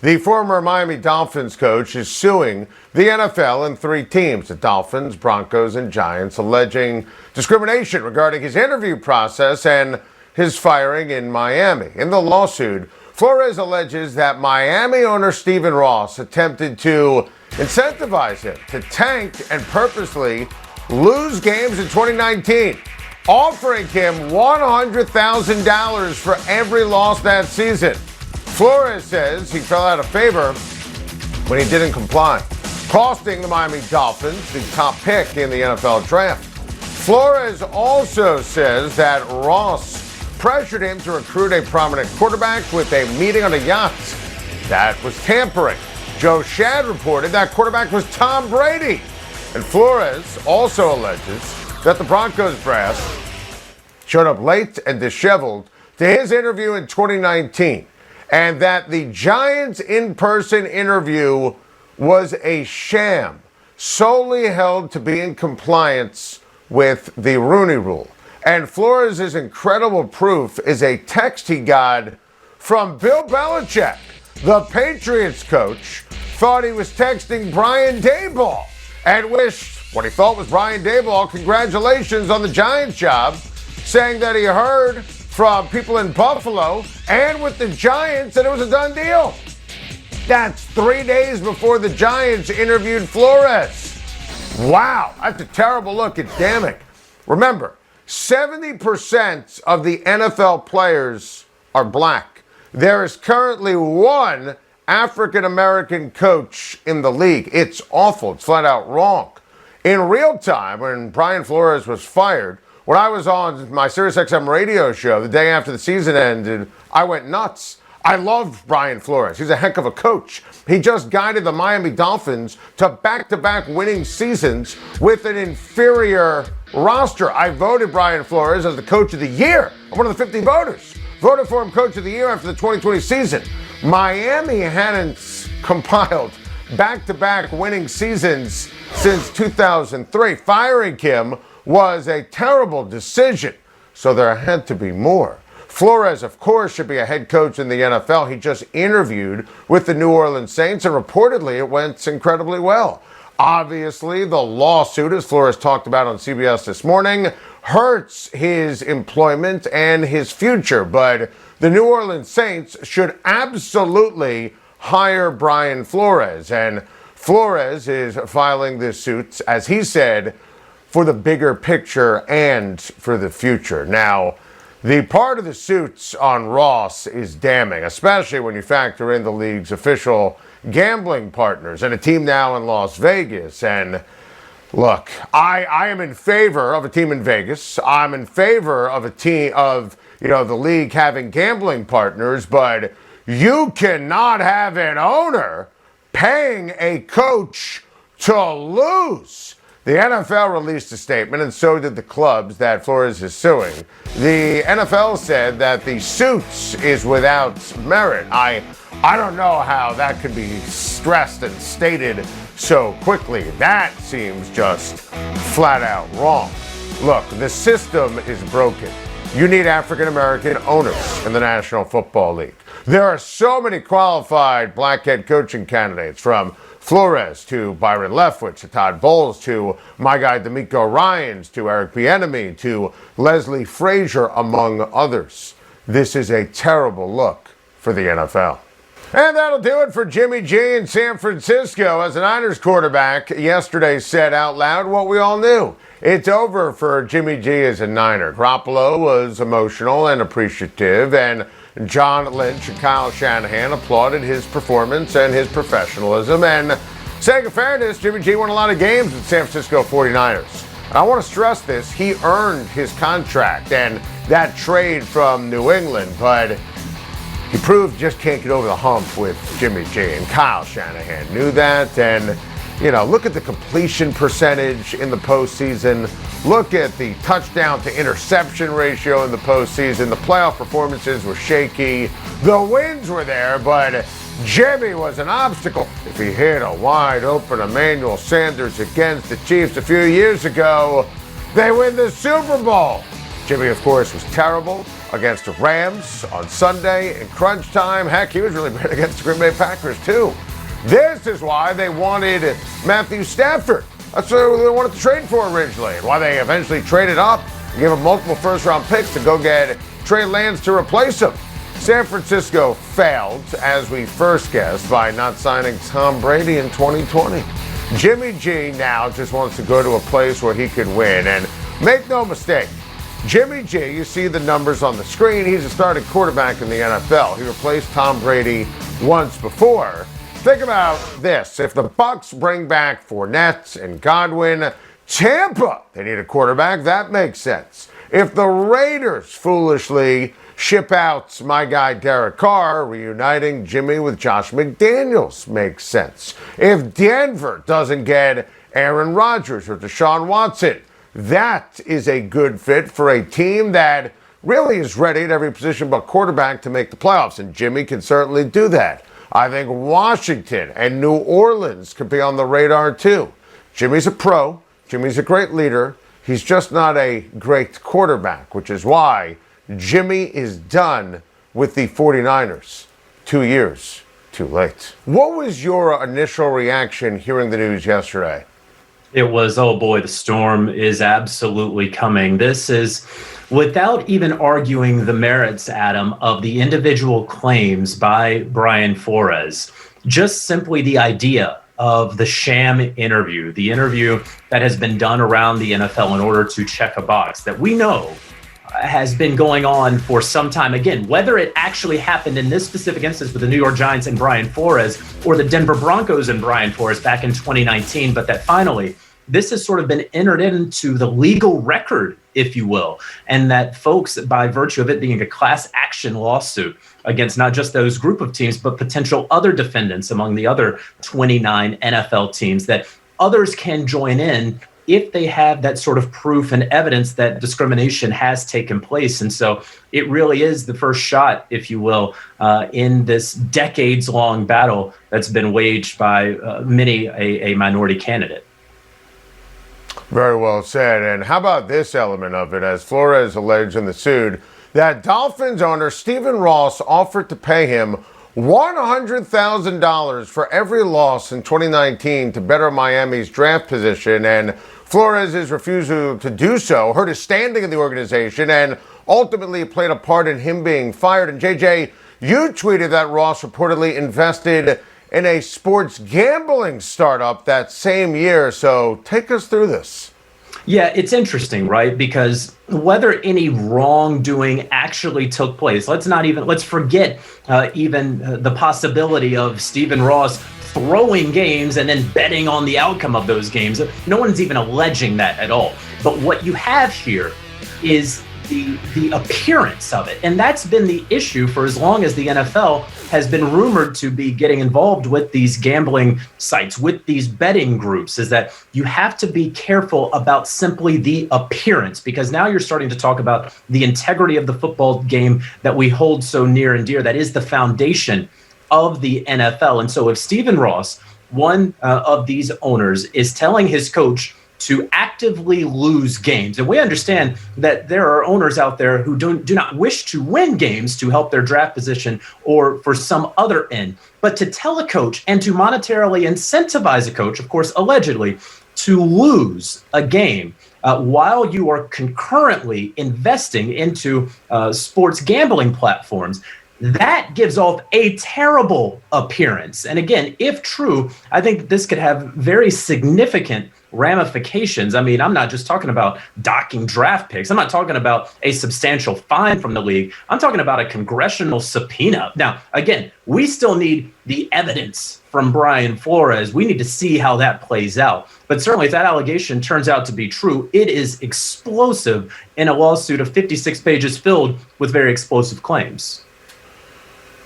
The former Miami Dolphins coach is suing the NFL and three teams, the Dolphins, Broncos, and Giants, alleging discrimination regarding his interview process and his firing in Miami. In the lawsuit, Flores alleges that Miami owner Stephen Ross attempted to incentivize him to tank and purposely lose games in 2019, offering him $100,000 for every loss that season. Flores says he fell out of favor when he didn't comply, costing the Miami Dolphins the top pick in the NFL draft. Flores also says that Ross pressured him to recruit a prominent quarterback with a meeting on a yacht. That was tampering. Joe Schein reported that quarterback was Tom Brady. And Flores also alleges that the Broncos brass showed up late and disheveled to his interview in 2019. And that the Giants' in-person interview was a sham, solely held to be in compliance with the Rooney Rule. And Flores' incredible proof is a text he got from Bill Belichick. The Patriots coach thought he was texting Brian Daboll and wished what he thought was Brian Daboll congratulations on the Giants job, saying that he heard from people in Buffalo and with the Giants that it was a done deal. That's 3 days before the Giants interviewed Flores. Wow, that's a terrible look. It's damning. Remember, 70% of the NFL players are black. There is currently one African-American coach in the league. It's awful. It's flat out wrong. In real time, when Brian Flores was fired, when I was on my SiriusXM radio show the day after the season ended, I went nuts. I loved Brian Flores. He's a heck of a coach. He just guided the Miami Dolphins to back-to-back winning seasons with an inferior roster. I voted Brian Flores as the coach of the year. I'm one of the 50 voters. Voted for him coach of the year after the 2020 season. Miami hadn't compiled back-to-back winning seasons since 2003. Firing him was a terrible decision, so there had to be more. Flores, of course, should be a head coach in the NFL. He just interviewed with the New Orleans Saints, and reportedly it went incredibly well. Obviously, the lawsuit, as Flores talked about on CBS this morning, hurts his employment and his future, but the New Orleans Saints should absolutely hire Brian Flores, and Flores is filing this suit, as he said, for the bigger picture and for the future. Now, the part of the suits on Ross is damning, especially when you factor in the league's official gambling partners and a team now in Las Vegas. And look, I am in favor of a team in Vegas. I'm in favor of a team of, the league having gambling partners, but you cannot have an owner paying a coach to lose. The NFL released a statement, and so did the clubs that Flores is suing. The NFL said that the suit is without merit. I don't know how that could be stressed and stated so quickly. That seems just flat out wrong. Look, the system is broken. You need African-American owners in the National Football League. There are so many qualified black head coaching candidates, from Flores to Byron Leftwich to Todd Bowles to my guy D'Amico Ryans to Eric Bieniemy to Leslie Frazier, among others. This is a terrible look for the NFL. And that'll do it for Jimmy G in San Francisco, as the Niners quarterback yesterday said out loud what we all knew. It's over for Jimmy G as a Niner. Garoppolo was emotional and appreciative, and John Lynch and Kyle Shanahan applauded his performance and his professionalism. And saying in fairness, Jimmy G won a lot of games with San Francisco 49ers. And I want to stress this, he earned his contract and that trade from New England, but he proved he just can't get over the hump with Jimmy G. And Kyle Shanahan knew that. And, look at the completion percentage in the postseason. Look at the touchdown to interception ratio in the postseason. The playoff performances were shaky. The wins were there, but Jimmy was an obstacle. If he hit a wide open Emmanuel Sanders against the Chiefs a few years ago, they win the Super Bowl. Jimmy, of course, was terrible. against the Rams on Sunday in crunch time. Heck, he was really bad against the Green Bay Packers, too. This is why they wanted Matthew Stafford. That's what they wanted to trade for originally, and why they eventually traded up and gave him multiple first-round picks to go get Trey Lance to replace him. San Francisco failed, as we first guessed, by not signing Tom Brady in 2020. Jimmy G now just wants to go to a place where he could win. And make no mistake, Jimmy G, you see the numbers on the screen, he's a starting quarterback in the NFL. He replaced Tom Brady once before. Think about this. If the Bucks bring back Fournette and Godwin, Tampa, they need a quarterback. That makes sense. If the Raiders foolishly ship out my guy Derek Carr, reuniting Jimmy with Josh McDaniels makes sense. If Denver doesn't get Aaron Rodgers or Deshaun Watson, that is a good fit for a team that really is ready at every position but quarterback to make the playoffs, and Jimmy can certainly do that. I think Washington and New Orleans could be on the radar too. Jimmy's a pro. Jimmy's a great leader. He's just not a great quarterback, which is why Jimmy is done with the 49ers. 2 years too late. What was your initial reaction hearing the news yesterday? It was, oh boy, the storm is absolutely coming. This is, without even arguing the merits, Adam, of the individual claims by Brian Flores, just simply the idea of the sham interview, the interview that has been done around the NFL in order to check a box that we know has been going on for some time. Again, whether it actually happened in this specific instance with the New York Giants and Brian Flores or the Denver Broncos and Brian Flores back in 2019, but that finally this has sort of been entered into the legal record, if you will, and that folks, by virtue of it being a class action lawsuit against not just those group of teams, but potential other defendants among the other 29 NFL teams, that others can join in if they have that sort of proof and evidence that discrimination has taken place. And so it really is the first shot, if you will, in this decades-long battle that's been waged by many a minority candidate. Very well said. And how about this element of it? As Flores alleged in the suit, that Dolphins owner Stephen Ross offered to pay him $100,000 for every loss in 2019 to better Miami's draft position, and Flores' refusal to do so hurt his standing in the organization and ultimately played a part in him being fired. And JJ, you tweeted that Ross reportedly invested in a sports gambling startup that same year. So take us through this. Yeah, it's interesting, right? Because whether any wrongdoing actually took place, let's forget even the possibility of Stephen Ross throwing games and then betting on the outcome of those games. No one's even alleging that at all. But what you have here is the appearance of it. And that's been the issue for as long as the NFL has been rumored to be getting involved with these gambling sites, with these betting groups, is that you have to be careful about simply the appearance, because now you're starting to talk about the integrity of the football game that we hold so near and dear. That is the foundation of the NFL. And so if Stephen Ross, one of these owners, is telling his coach to actively lose games. And we understand that there are owners out there who do not wish to win games to help their draft position or for some other end. But to tell a coach and to monetarily incentivize a coach, of course, allegedly, to lose a game while you are concurrently investing into sports gambling platforms, that gives off a terrible appearance. And again, if true, I think this could have very significant ramifications. I mean, I'm not just talking about docking draft picks. I'm not talking about a substantial fine from the league. I'm talking about a congressional subpoena. Now, again, we still need the evidence from Brian Flores. We need to see how that plays out. But certainly if that allegation turns out to be true, it is explosive in a lawsuit of 56 pages filled with very explosive claims.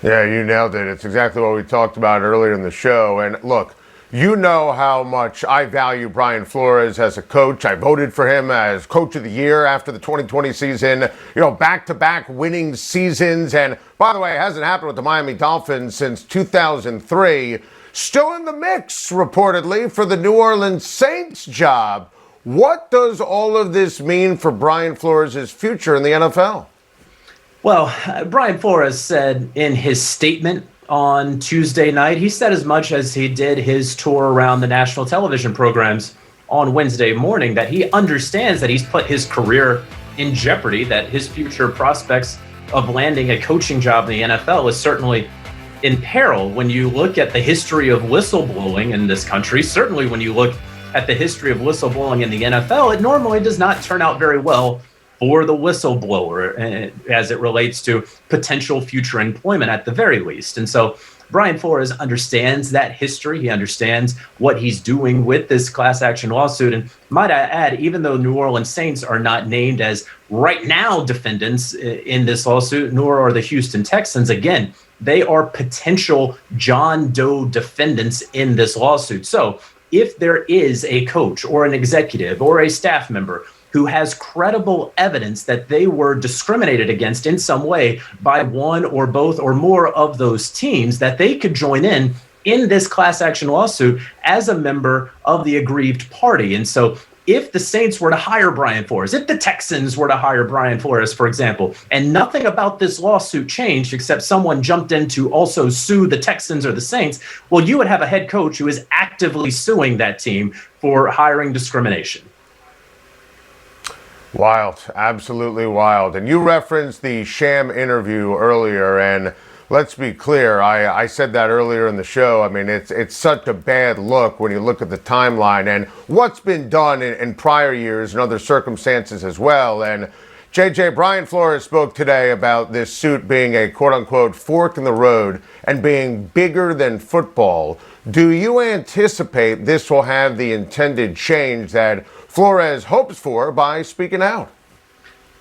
Yeah, you nailed it. It's exactly what we talked about earlier in the show. And look, you know how much I value Brian Flores as a coach. I voted for him as Coach of the Year after the 2020 season, back-to-back winning seasons. And by the way, it hasn't happened with the Miami Dolphins since 2003. Still in the mix, reportedly, for the New Orleans Saints job. What does all of this mean for Brian Flores' future in the NFL? Well, Brian Flores said in his statement on Tuesday night, he said as much as he did his tour around the national television programs on Wednesday morning, that he understands that he's put his career in jeopardy, that his future prospects of landing a coaching job in the NFL is certainly in peril. When you look at the history of whistleblowing in this country, certainly when you look at the history of whistleblowing in the NFL, it normally does not turn out very well for the whistleblower as it relates to potential future employment at the very least. And so Brian Flores understands that history. He understands what he's doing with this class action lawsuit. And might I add, even though New Orleans Saints are not named as right now defendants in this lawsuit, nor are the Houston Texans, again, they are potential John Doe defendants in this lawsuit. So if there is a coach or an executive or a staff member who has credible evidence that they were discriminated against in some way by one or both or more of those teams, that they could join in this class action lawsuit as a member of the aggrieved party. And so if the Saints were to hire Brian Flores, if the Texans were to hire Brian Flores, for example, and nothing about this lawsuit changed except someone jumped in to also sue the Texans or the Saints, well, you would have a head coach who is actively suing that team for hiring discrimination. Wild, absolutely wild. And you referenced the sham interview earlier, and let's be clear, I said that earlier in the show. I mean, it's such a bad look when you look at the timeline and what's been done in prior years and other circumstances as well. And JJ, Brian Flores spoke today about this suit being a quote-unquote fork in the road and being bigger than football. Do you anticipate this will have the intended change that Flores hopes for by speaking out?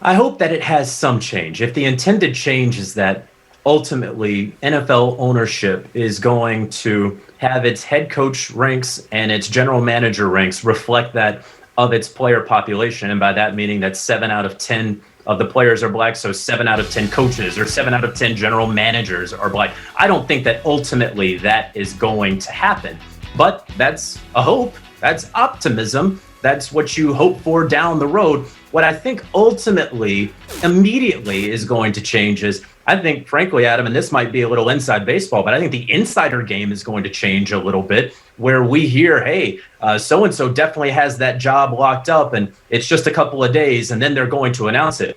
I hope that it has some change. If the intended change is that ultimately NFL ownership is going to have its head coach ranks and its general manager ranks reflect that of its player population, and by that meaning that 7 out of 10 of the players are black, so 7 out of 10 coaches or 7 out of 10 general managers are black. I don't think that ultimately that is going to happen, but that's a hope, that's optimism, that's what you hope for down the road. What I think ultimately, immediately is going to change is, I think, frankly, Adam, and this might be a little inside baseball, but I think the insider game is going to change a little bit, where we hear, hey, so-and-so definitely has that job locked up and it's just a couple of days and then they're going to announce it.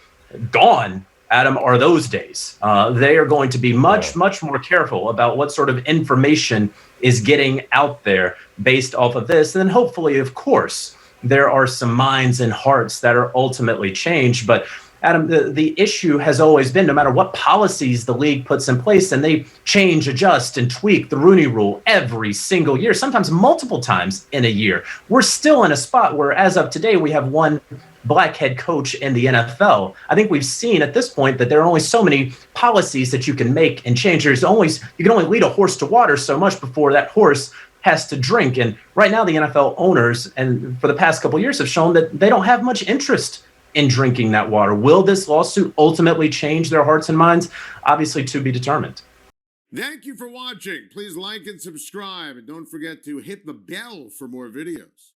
Gone, Adam, are those days. They are going to be much more careful about what sort of information is getting out there based off of this. And then hopefully, of course, there are some minds and hearts that are ultimately changed. But Adam, the issue has always been, no matter what policies the league puts in place, and they change, adjust, and tweak the Rooney Rule every single year, sometimes multiple times in a year, we're still in a spot where, as of today, we have one black head coach in the NFL. I think we've seen at this point that there are only so many policies that you can make and change. You can only lead a horse to water so much before that horse has to drink. And right now, the NFL owners, and for the past couple of years, have shown that they don't have much interest in drinking that water. Will this lawsuit ultimately change their hearts and minds? Obviously, to be determined. Thank you for watching. Please like and subscribe, and don't forget to hit the bell for more videos.